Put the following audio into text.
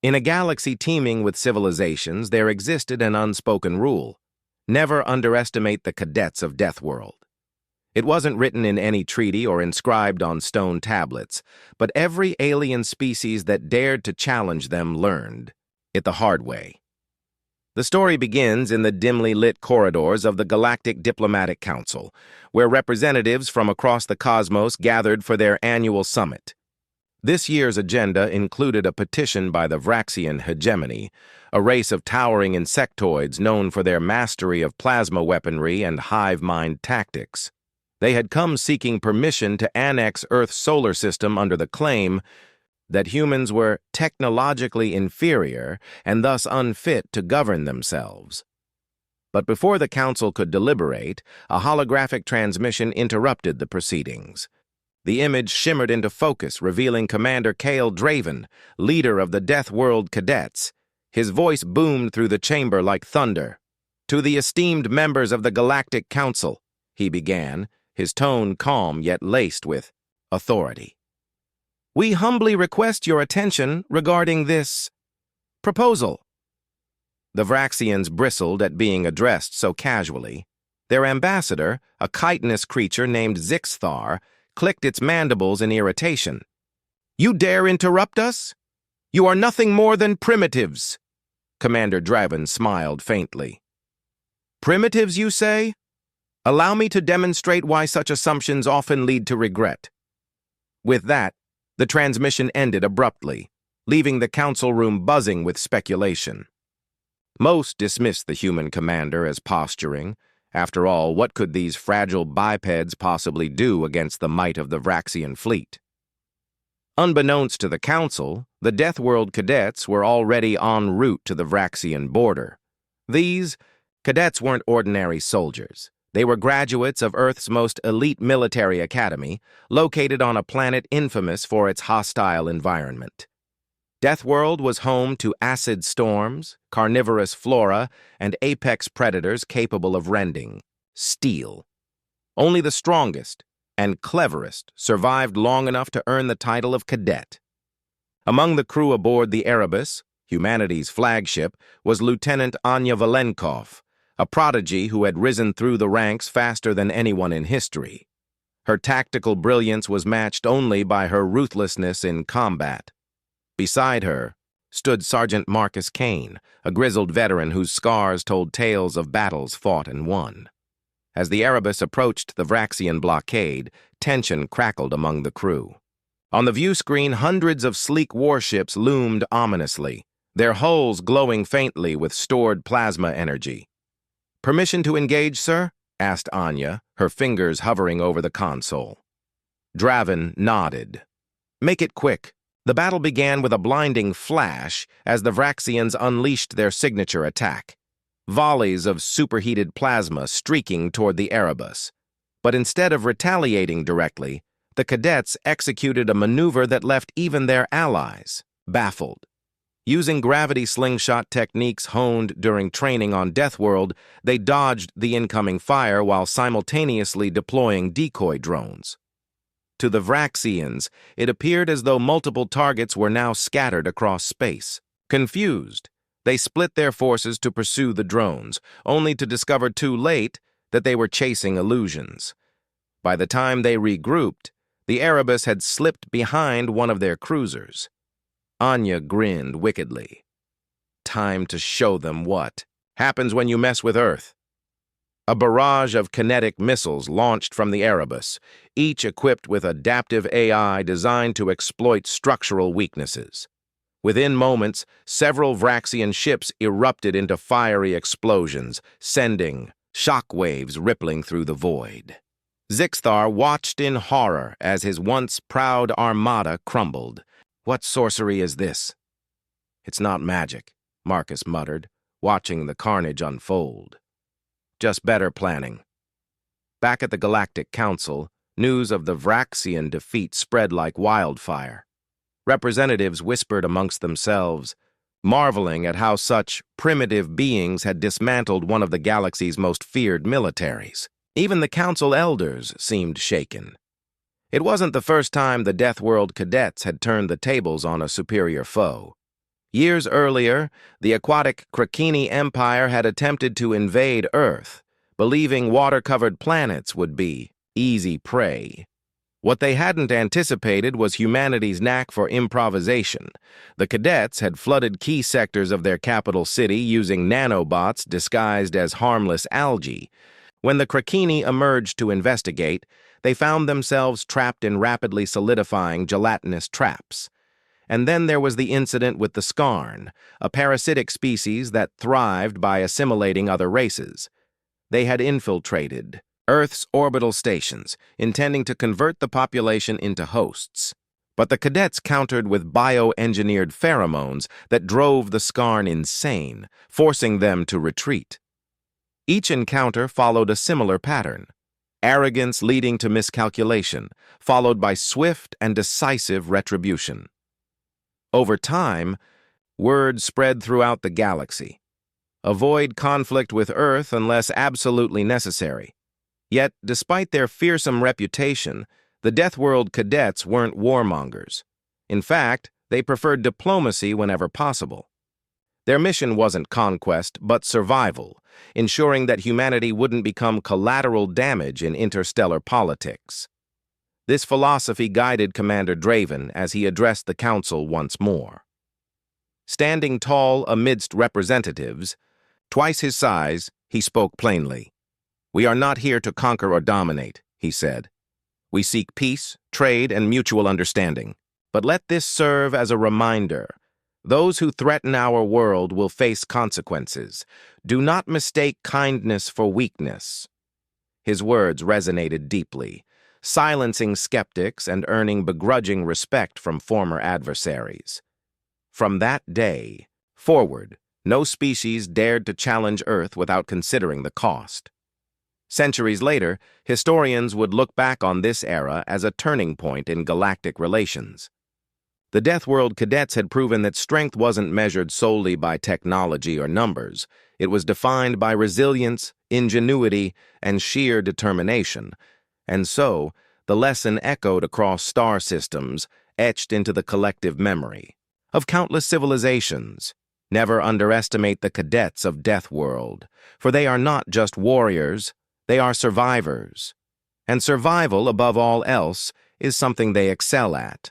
In a galaxy teeming with civilizations, there existed an unspoken rule: never underestimate the cadets of Deathworld. It wasn't written in any treaty or inscribed on stone tablets, but every alien species that dared to challenge them learned it the hard way. The story begins in the dimly lit corridors of the Galactic Diplomatic Council, where representatives from across the cosmos gathered for their annual summit. This year's agenda included a petition by the Vraxian hegemony, a race of towering insectoids known for their mastery of plasma weaponry and hive mind tactics. They had come seeking permission to annex Earth's solar system under the claim that humans were technologically inferior and thus unfit to govern themselves. But before the council could deliberate, a holographic transmission interrupted the proceedings. The image shimmered into focus, revealing Commander Kale Draven, leader of the Deathworld Cadets. His voice boomed through the chamber like thunder. "To the esteemed members of the Galactic Council," he began, his tone calm yet laced with authority. "We humbly request your attention regarding this proposal." The Vraxians bristled at being addressed so casually. Their ambassador, a chitinous creature named Zixthar, clicked its mandibles in irritation. "You dare interrupt us? You are nothing more than primitives." Commander Draven smiled faintly. "Primitives, you say? Allow me to demonstrate why such assumptions often lead to regret." With that, the transmission ended abruptly, leaving the council room buzzing with speculation. Most dismissed the human commander as posturing. After all, what could these fragile bipeds possibly do against the might of the Vraxian fleet? Unbeknownst to the council, the Deathworld cadets were already en route to the Vraxian border. These cadets weren't ordinary soldiers. They were graduates of Earth's most elite military academy, located on a planet infamous for its hostile environment. Deathworld was home to acid storms, carnivorous flora, and apex predators capable of rending steel. Only the strongest and cleverest survived long enough to earn the title of cadet. Among the crew aboard the Erebus, humanity's flagship, was Lieutenant Anya Valenkov, a prodigy who had risen through the ranks faster than anyone in history. Her tactical brilliance was matched only by her ruthlessness in combat. Beside her stood Sergeant Marcus Kane, a grizzled veteran whose scars told tales of battles fought and won. As the Erebus approached the Vraxian blockade, tension crackled among the crew. On the view screen, hundreds of sleek warships loomed ominously, their hulls glowing faintly with stored plasma energy. "Permission to engage, sir?" asked Anya, her fingers hovering over the console. Draven nodded. "Make it quick." The battle began with a blinding flash as the Vraxians unleashed their signature attack. Volleys of superheated plasma streaking toward the Erebus. But instead of retaliating directly, the cadets executed a maneuver that left even their allies baffled. Using gravity slingshot techniques honed during training on Deathworld, they dodged the incoming fire while simultaneously deploying decoy drones. To the Vraxians, it appeared as though multiple targets were now scattered across space. Confused, they split their forces to pursue the drones, only to discover too late that they were chasing illusions. By the time they regrouped, the Erebus had slipped behind one of their cruisers. Anya grinned wickedly. Time to show them what happens when you mess with Earth. A barrage of kinetic missiles launched from the Erebus, each equipped with adaptive AI designed to exploit structural weaknesses. Within moments, several Vraxian ships erupted into fiery explosions, sending shockwaves rippling through the void. Zixthar watched in horror as his once proud armada crumbled. "What sorcery is this?" "It's not magic," Marcus muttered, watching the carnage unfold. "Just better planning." Back at the Galactic Council, news of the Vraxian defeat spread like wildfire. Representatives whispered amongst themselves, marveling at how such primitive beings had dismantled one of the galaxy's most feared militaries. Even the council elders seemed shaken. It wasn't the first time the Deathworld cadets had turned the tables on a superior foe. Years earlier, the aquatic Krakini Empire had attempted to invade Earth, believing water-covered planets would be easy prey. What they hadn't anticipated was humanity's knack for improvisation. The cadets had flooded key sectors of their capital city using nanobots disguised as harmless algae. When the Krakini emerged to investigate, they found themselves trapped in rapidly solidifying gelatinous traps. And then there was the incident with the Skarn, a parasitic species that thrived by assimilating other races. They had infiltrated Earth's orbital stations, intending to convert the population into hosts. But the cadets countered with bioengineered pheromones that drove the Skarn insane, forcing them to retreat. Each encounter followed a similar pattern: arrogance leading to miscalculation, followed by swift and decisive retribution. Over time, word spread throughout the galaxy. Avoid conflict with Earth unless absolutely necessary. Yet, despite their fearsome reputation, the Deathworld cadets weren't warmongers. In fact, they preferred diplomacy whenever possible. Their mission wasn't conquest, but survival, ensuring that humanity wouldn't become collateral damage in interstellar politics. This philosophy guided Commander Draven as he addressed the Council once more. Standing tall amidst representatives, twice his size, he spoke plainly. "We are not here to conquer or dominate," he said. "We seek peace, trade, and mutual understanding. But let this serve as a reminder. Those who threaten our world will face consequences. Do not mistake kindness for weakness." His words resonated deeply, silencing skeptics and earning begrudging respect from former adversaries. From that day forward, no species dared to challenge Earth without considering the cost. Centuries later, historians would look back on this era as a turning point in galactic relations. The Deathworld cadets had proven that strength wasn't measured solely by technology or numbers. It was defined by resilience, ingenuity, and sheer determination. And so, the lesson echoed across star systems, etched into the collective memory of countless civilizations. Never underestimate the cadets of Deathworld, for they are not just warriors, they are survivors. And survival, above all else, is something they excel at.